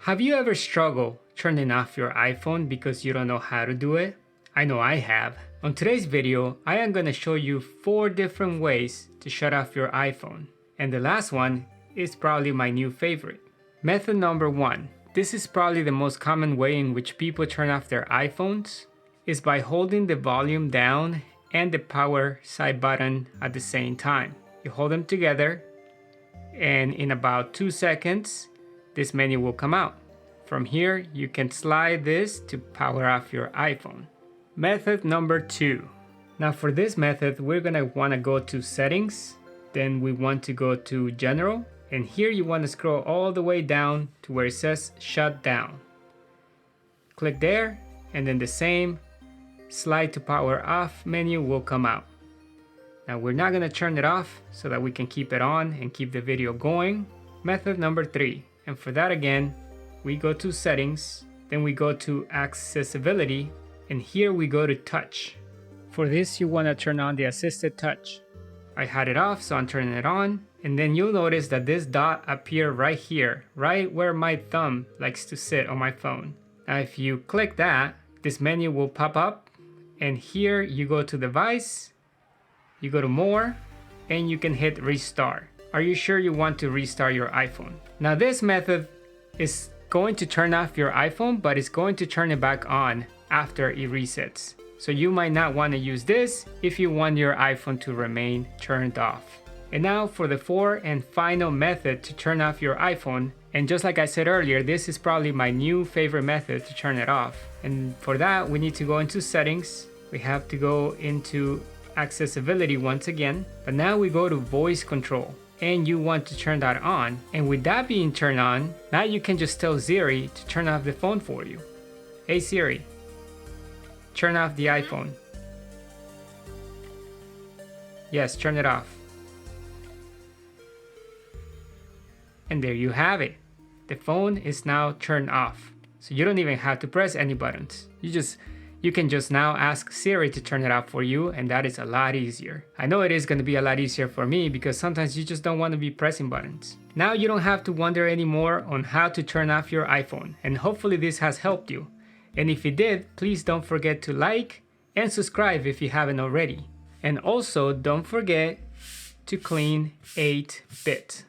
Have you ever struggled turning off your iPhone because you don't know how to do it? I know I have. On today's video, I am going to show you 4 different ways to shut off your iPhone. And the last one is probably my new favorite. Method number 1. This is probably the most common way in which people turn off their iPhones, is by holding the volume down and the power side button at the same time. You hold them together, and in about 2 seconds, this menu will come out. From here, you can slide this to power off your iPhone. Method number 2. Now for this method, we're gonna wanna go to settings, then we want to go to general, and here you wanna scroll all the way down to where it says shut down. Click there, and then the same slide to power off menu will come out. Now we're not gonna turn it off so that we can keep it on and keep the video going. Method number 3. And for that again, we go to settings, then we go to accessibility, and here we go to touch. For this, you want to turn on the assisted touch. I had it off, so I'm turning it on, and then you'll notice that this dot appears right here, right where my thumb likes to sit on my phone. Now if you click that, this menu will pop up, and here you go to device, you go to more, and you can hit restart. Are you sure you want to restart your iPhone? Now this method is going to turn off your iPhone, but it's going to turn it back on after it resets. So you might not want to use this if you want your iPhone to remain turned off. And now for the 4th and final method to turn off your iPhone. And just like I said earlier, this is probably my new favorite method to turn it off. And for that, we need to go into settings. We have to go into accessibility once again, but now we go to voice control. And you want to turn that on. And with that being turned on, now you can just tell Siri to turn off the phone for you. Hey Siri, turn off the iPhone. Yes, turn it off. And there you have it. The phone is now turned off. So you don't even have to press any buttons. You can just now ask Siri to turn it off for you, and that is a lot easier. I know it is going to be a lot easier for me because sometimes you just don't want to be pressing buttons. Now you don't have to wonder anymore on how to turn off your iPhone, and hopefully this has helped you. And if it did, please don't forget to like and subscribe if you haven't already. And also don't forget to clean 8-bit.